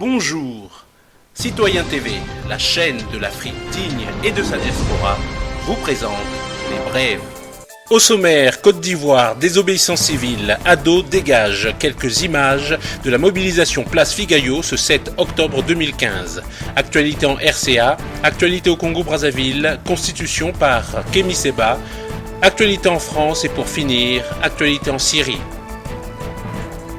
Bonjour. Citoyen TV, la chaîne de l'Afrique digne et de sa diaspora, vous présente les brèves. Au sommaire, Côte d'Ivoire, désobéissance civile, Ado dégage quelques images de la mobilisation Place Figayo ce 7 octobre 2015. Actualité en RCA, actualité au Congo-Brazzaville, constitution par Kémy Séba, actualité en France et pour finir, actualité en Syrie.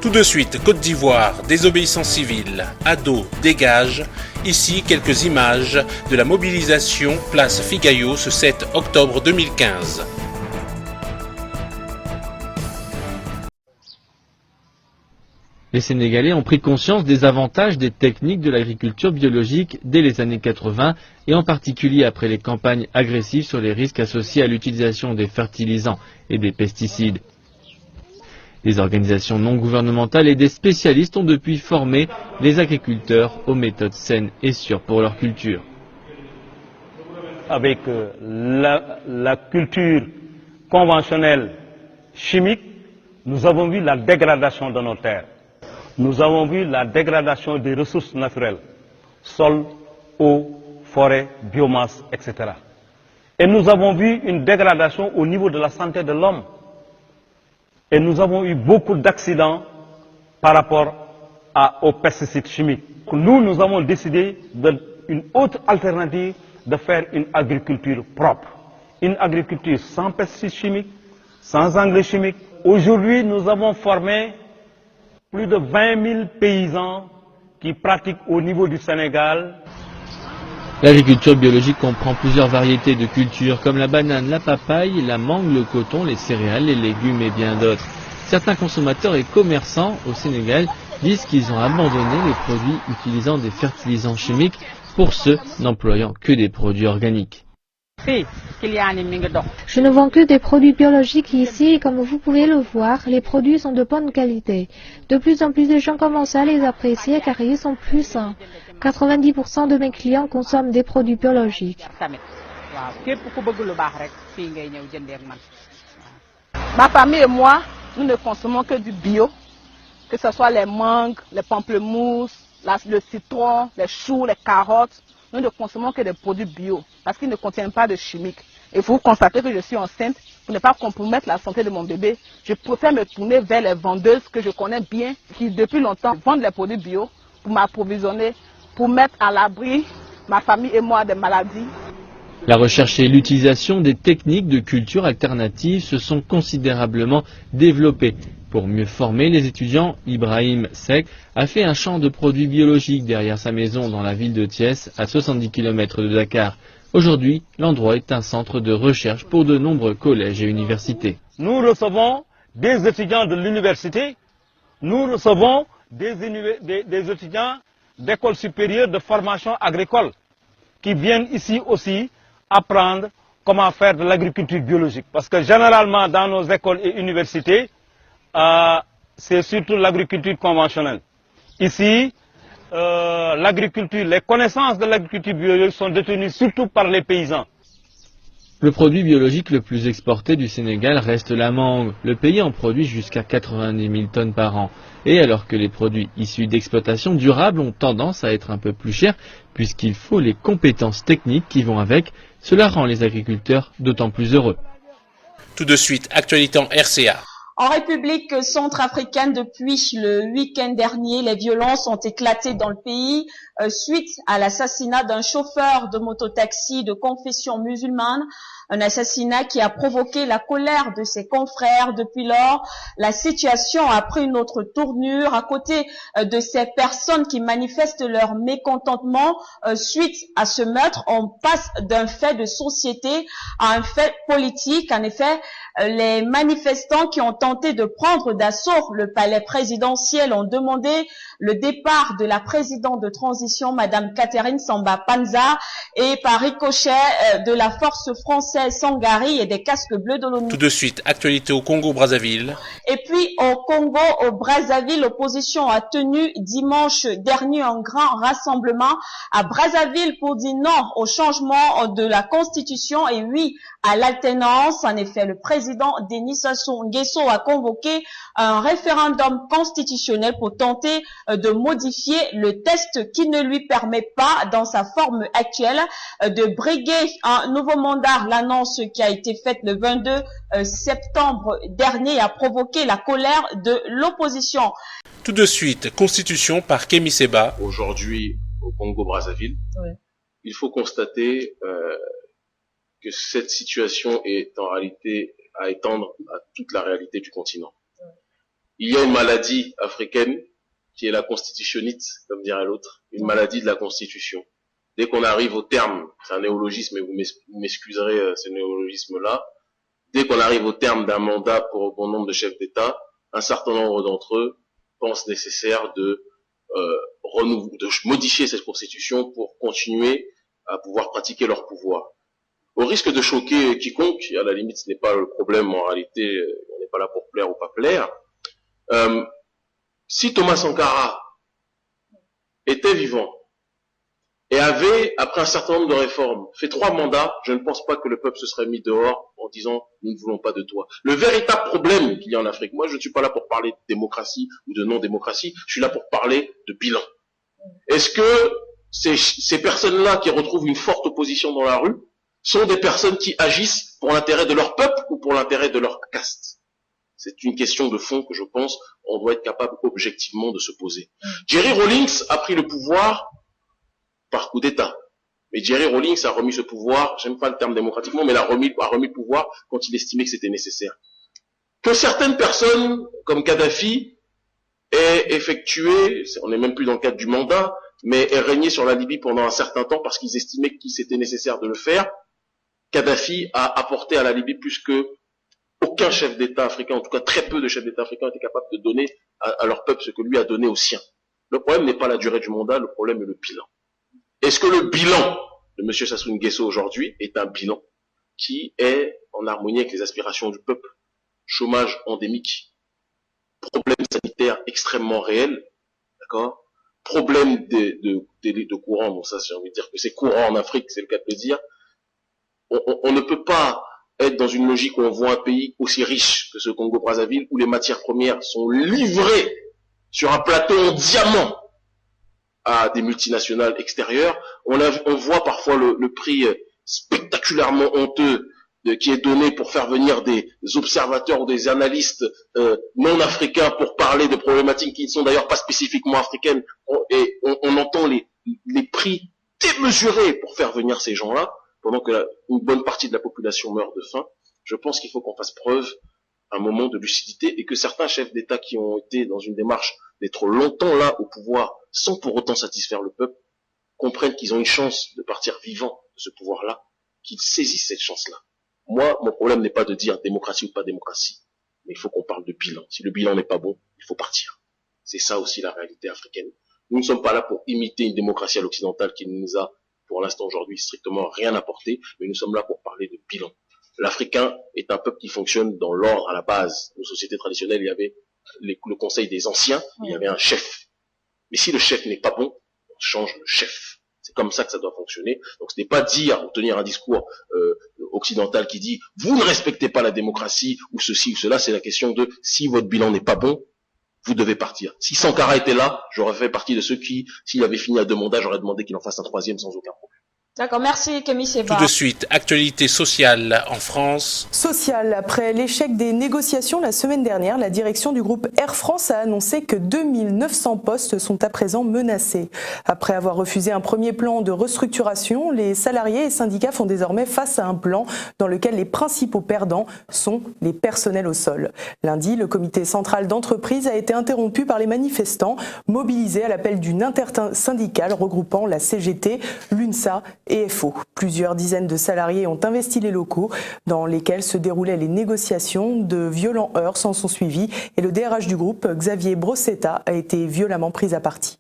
Tout de suite, Côte d'Ivoire, désobéissance civile, Ado dégage. Ici, quelques images de la mobilisation Place Figayo ce 7 octobre 2015. Les Sénégalais ont pris conscience des avantages des techniques de l'agriculture biologique dès les années 80 et en particulier après les campagnes agressives sur les risques associés à l'utilisation des fertilisants et des pesticides. Des organisations non gouvernementales et des spécialistes ont depuis formé les agriculteurs aux méthodes saines et sûres pour leur culture. Avec la culture conventionnelle chimique, nous avons vu la dégradation de nos terres. Nous avons vu la dégradation des ressources naturelles, sol, eau, forêt, biomasse, etc. Et nous avons vu une dégradation au niveau de la santé de l'homme. Et nous avons eu beaucoup d'accidents par rapport aux pesticides chimiques. Nous avons décidé d'une autre alternative de faire une agriculture propre. Une agriculture sans pesticides chimiques, sans engrais chimiques. Aujourd'hui, nous avons formé plus de 20 000 paysans qui pratiquent au niveau du Sénégal. L'agriculture biologique comprend plusieurs variétés de cultures comme la banane, la papaye, la mangue, le coton, les céréales, les légumes et bien d'autres. Certains consommateurs et commerçants au Sénégal disent qu'ils ont abandonné les produits utilisant des fertilisants chimiques pour ceux n'employant que des produits organiques. Je ne vends que des produits biologiques ici et comme vous pouvez le voir, les produits sont de bonne qualité. De plus en plus de gens commencent à les apprécier car ils sont plus sains. 90% de mes clients consomment des produits biologiques. Ma famille et moi, nous ne consommons que du bio, que ce soit les mangues, les pamplemousses, le citron, les choux, les carottes. Nous ne consommons que des produits bio parce qu'ils ne contiennent pas de chimiques. Et vous constatez que je suis enceinte, pour ne pas compromettre la santé de mon bébé, je préfère me tourner vers les vendeuses que je connais bien, qui depuis longtemps vendent les produits bio pour m'approvisionner, pour mettre à l'abri ma famille et moi des maladies. La recherche et l'utilisation des techniques de culture alternatives se sont considérablement développées. Pour mieux former les étudiants, Ibrahim Sek a fait un champ de produits biologiques derrière sa maison dans la ville de Thiès, à 70 km de Dakar. Aujourd'hui, l'endroit est un centre de recherche pour de nombreux collèges et universités. Nous recevons des étudiants de l'université, nous recevons des étudiants d'écoles supérieures de formation agricole qui viennent ici aussi apprendre comment faire de l'agriculture biologique. Parce que généralement dans nos écoles et universités, c'est surtout l'agriculture conventionnelle. Ici, l'agriculture, les connaissances de l'agriculture biologique sont détenues surtout par les paysans. Le produit biologique le plus exporté du Sénégal reste la mangue. Le pays en produit jusqu'à 90 000 tonnes par an. Et alors que les produits issus d'exploitation durable ont tendance à être un peu plus chers, puisqu'il faut les compétences techniques qui vont avec, cela rend les agriculteurs d'autant plus heureux. Tout de suite, actualité en RCA. En République centrafricaine, depuis le week-end dernier, les violences ont éclaté dans le pays suite à l'assassinat d'un chauffeur de mototaxi de confession musulmane. Un assassinat qui a provoqué la colère de ses confrères. Depuis lors, la situation a pris une autre tournure. À côté de ces personnes qui manifestent leur mécontentement suite à ce meurtre, on passe d'un fait de société à un fait politique. En effet, les manifestants qui ont tenté de prendre d'assaut le palais présidentiel ont demandé le départ de la présidente de transition, Madame Catherine Samba Panza, et par ricochet de la force française Marcel Sangari et des casques bleus de l'ONU. Tout de suite, actualité au Congo-Brazzaville. Et puis au Congo, au Brazzaville, l'opposition a tenu dimanche dernier un grand rassemblement à Brazzaville pour dire non au changement de la constitution et oui à l'alternance. En effet, le président Denis Sassou Nguesso a convoqué un référendum constitutionnel pour tenter de modifier le texte qui ne lui permet pas, dans sa forme actuelle, de briguer un nouveau mandat. L'annonce qui a été faite le 22 septembre dernier a provoqué la colère de l'opposition. Tout de suite, Constitution par Kémy Séba. Aujourd'hui, au Congo-Brazzaville, oui. Il faut constater que cette situation est en réalité à étendre à toute la réalité du continent. Oui. Il y a une maladie africaine qui est la constitutionnite, comme dirait l'autre, une maladie de la Constitution. Dès qu'on arrive au terme, c'est un néologisme, et vous m'excuserez ce néologisme-là, dès qu'on arrive au terme d'un mandat pour un bon nombre de chefs d'État, un certain nombre d'entre eux pensent nécessaire de modifier cette constitution pour continuer à pouvoir pratiquer leur pouvoir. Au risque de choquer quiconque, et à la limite ce n'est pas le problème, en réalité on n'est pas là pour plaire ou pas plaire, si Thomas Sankara était vivant et avait, après un certain nombre de réformes, fait 3 mandats, je ne pense pas que le peuple se serait mis dehors en disant « nous ne voulons pas de toi ». Le véritable problème qu'il y a en Afrique, moi je ne suis pas là pour parler de démocratie ou de non-démocratie, je suis là pour parler de bilan. Est-ce que ces personnes-là qui retrouvent une forte opposition dans la rue sont des personnes qui agissent pour l'intérêt de leur peuple ou pour l'intérêt de leur caste? C'est une question de fond que je pense on doit être capable objectivement de se poser. Jerry Rawlings a pris le pouvoir par coup d'État. Mais Jerry Rawlings a remis ce pouvoir, j'aime pas le terme démocratiquement, mais a remis le pouvoir quand il estimait que c'était nécessaire. Que certaines personnes, comme Kadhafi, aient effectué, on n'est même plus dans le cadre du mandat, mais aient régné sur la Libye pendant un certain temps parce qu'ils estimaient qu'il c'était nécessaire de le faire. Kadhafi a apporté à la Libye plus que aucun chef d'État africain, en tout cas très peu de chefs d'État africains étaient capables de donner à leur peuple ce que lui a donné au sien. Le problème n'est pas la durée du mandat, le problème est le bilan. Est-ce que le bilan de M. Sassou Nguesso aujourd'hui est un bilan qui est en harmonie avec les aspirations du peuple? Chômage endémique, problème sanitaire extrêmement réel, d'accord? Problème de courant, bon ça j'ai envie de dire que c'est courant en Afrique, c'est le cas de le dire. On ne peut pas être dans une logique où on voit un pays aussi riche que ce Congo-Brazzaville, où les matières premières sont livrées sur un plateau en diamant à des multinationales extérieures. On voit parfois le prix spectaculairement honteux qui est donné pour faire venir des observateurs ou des analystes non africains pour parler de problématiques qui ne sont d'ailleurs pas spécifiquement africaines. Et on entend les prix démesurés pour faire venir ces gens-là, pendant que une bonne partie de la population meurt de faim. Je pense qu'il faut qu'on fasse preuve un moment de lucidité et que certains chefs d'État qui ont été dans une démarche d'être longtemps là au pouvoir sans pour autant satisfaire le peuple comprennent qu'ils ont une chance de partir vivants de ce pouvoir-là, qu'ils saisissent cette chance-là. Moi, mon problème n'est pas de dire démocratie ou pas démocratie, mais il faut qu'on parle de bilan. Si le bilan n'est pas bon, il faut partir. C'est ça aussi la réalité africaine. Nous ne sommes pas là pour imiter une démocratie à l'occidentale qui nous a, pour l'instant aujourd'hui, strictement rien apporté, mais nous sommes là pour parler de bilan. L'Africain est un peuple qui fonctionne dans l'ordre à la base. Nos sociétés traditionnelles, il y avait le conseil des anciens, il y avait un chef. Mais si le chef n'est pas bon, on change le chef. C'est comme ça que ça doit fonctionner. Donc ce n'est pas dire ou tenir un discours occidental qui dit « vous ne respectez pas la démocratie » ou ceci ou cela. C'est la question de « si votre bilan n'est pas bon, vous devez partir ». Si Sankara était là, j'aurais fait partie de ceux qui, s'il avait fini à 2 mandats, j'aurais demandé qu'il en fasse un 3e sans aucun problème. D'accord, merci Kémy Séba. Tout de suite, actualité sociale en France. Sociale, après l'échec des négociations la semaine dernière, la direction du groupe Air France a annoncé que 2900 postes sont à présent menacés. Après avoir refusé un premier plan de restructuration, les salariés et syndicats font désormais face à un plan dans lequel les principaux perdants sont les personnels au sol. Lundi, le comité central d'entreprise a été interrompu par les manifestants mobilisés à l'appel d'une intersyndicale regroupant la CGT, l'UNSA et FO. Plusieurs dizaines de salariés ont investi les locaux dans lesquels se déroulaient les négociations. De violents heurts s'en sont suivis et le DRH du groupe, Xavier Brossetta, a été violemment pris à partie.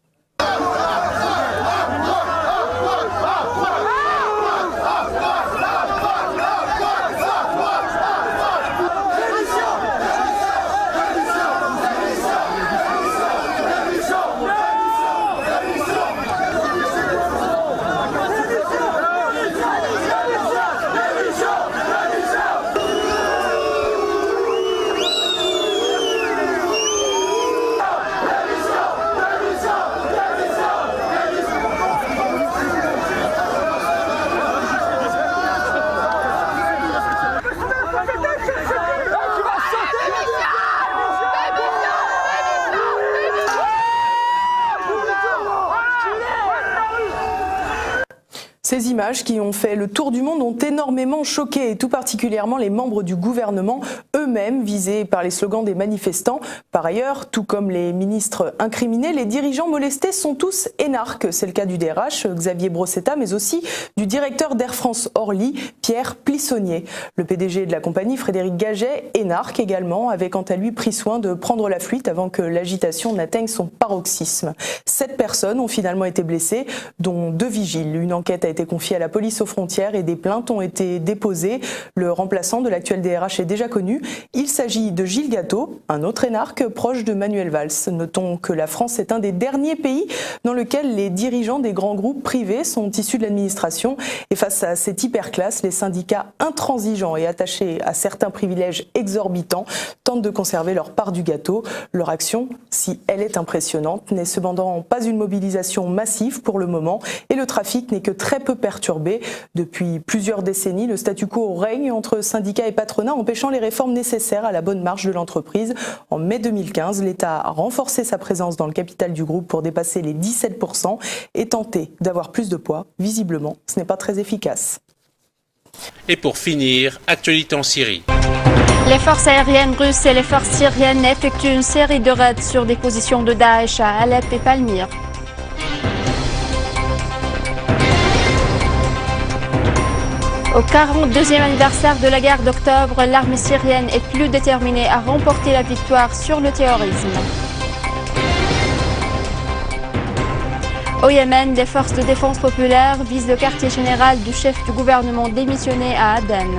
Ces images qui ont fait le tour du monde ont énormément choqué, et tout particulièrement les membres du gouvernement, eux-mêmes visés par les slogans des manifestants. Par ailleurs, tout comme les ministres incriminés, les dirigeants molestés sont tous énarques. C'est le cas du DRH, Xavier Brossetta, mais aussi du directeur d'Air France Orly, Pierre Plissonnier. Le PDG de la compagnie, Frédéric Gaget, énarque également, avait quant à lui pris soin de prendre la fuite avant que l'agitation n'atteigne son paroxysme. 7 personnes ont finalement été blessées, dont 2 vigiles. Une enquête a été confiée à la police aux frontières et des plaintes ont été déposées. Le remplaçant de l'actuel DRH est déjà connu. Il s'agit de Gilles Gâteau, un autre énarque proche de Manuel Valls. Notons que la France est un des derniers pays dans lequel les dirigeants des grands groupes privés sont issus de l'administration. Et face à cette hyperclasse, les syndicats intransigeants et attachés à certains privilèges exorbitants tentent de conserver leur part du gâteau. Leur action, si elle est impressionnante, n'est cependant pas une mobilisation massive pour le moment et le trafic n'est que très peu perturbé. Depuis plusieurs décennies, le statu quo règne entre syndicats et patronat, empêchant les réformes nécessaires à la bonne marche de l'entreprise. En mai 2015, l'État a renforcé sa présence dans le capital du groupe pour dépasser les 17% et tenter d'avoir plus de poids. Visiblement, ce n'est pas très efficace. Et pour finir, actualité en Syrie. Les forces aériennes russes et les forces syriennes effectuent une série de raids sur des positions de Daesh à Alep et Palmyre. Au 42e anniversaire de la guerre d'octobre, l'armée syrienne est plus déterminée à remporter la victoire sur le terrorisme. Au Yémen, des forces de défense populaire visent le quartier général du chef du gouvernement démissionné à Aden.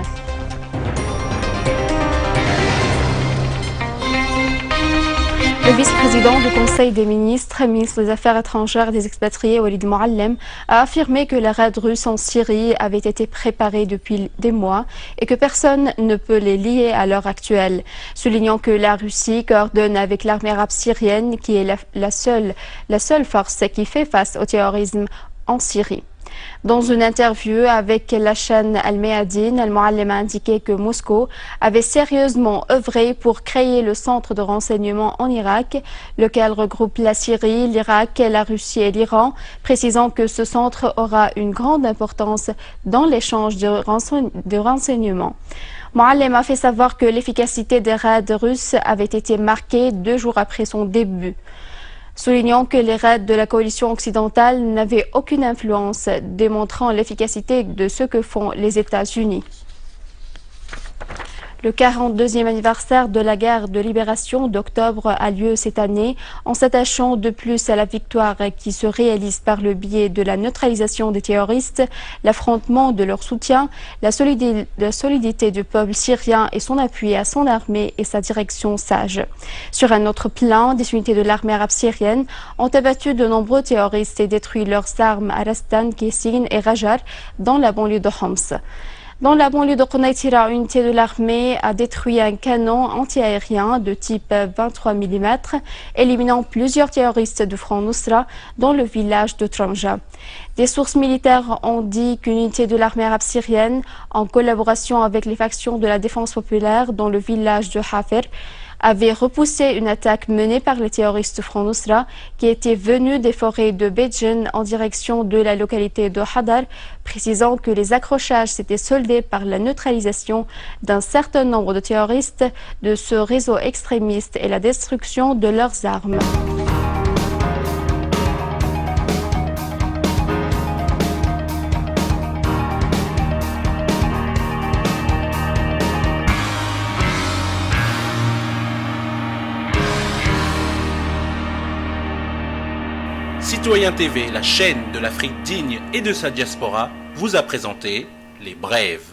Le vice-président du Conseil des ministres, ministre des Affaires étrangères et des expatriés, Walid Moallem, a affirmé que les raids russes en Syrie avaient été préparés depuis des mois et que personne ne peut les lier à l'heure actuelle, soulignant que la Russie coordonne avec l'armée arabe syrienne, qui est la seule force qui fait face au terrorisme en Syrie. Dans une interview avec la chaîne Al-Mayadin, Al-Moallem a indiqué que Moscou avait sérieusement œuvré pour créer le centre de renseignement en Irak, lequel regroupe la Syrie, l'Irak, la Russie et l'Iran, précisant que ce centre aura une grande importance dans l'échange de renseignements. Moallem a fait savoir que l'efficacité des raids russes avait été marquée 2 jours après son début, soulignant que les raids de la coalition occidentale n'avaient aucune influence, démontrant l'efficacité de ce que font les États-Unis. Le 42e anniversaire de la guerre de libération d'octobre a lieu cette année en s'attachant de plus à la victoire qui se réalise par le biais de la neutralisation des terroristes, l'affrontement de leur soutien, la solidité du peuple syrien et son appui à son armée et sa direction sage. Sur un autre plan, des unités de l'armée arabe syrienne ont abattu de nombreux terroristes et détruit leurs armes à Rastan, Kessin et Rajar dans la banlieue de Homs. Dans la banlieue de Konaitira, une unité de l'armée a détruit un canon antiaérien de type 23 mm, éliminant plusieurs terroristes du Front Nusra dans le village de Tramja. Des sources militaires ont dit qu'une unité de l'armée arabe syrienne, en collaboration avec les factions de la défense populaire dans le village de Hafir, avait repoussé une attaque menée par les terroristes Front Nusra qui étaient venus des forêts de Beidjen en direction de la localité de Hadar, précisant que les accrochages s'étaient soldés par la neutralisation d'un certain nombre de terroristes de ce réseau extrémiste et la destruction de leurs armes. Citoyen TV, la chaîne de l'Afrique digne et de sa diaspora, vous a présenté Les Brèves.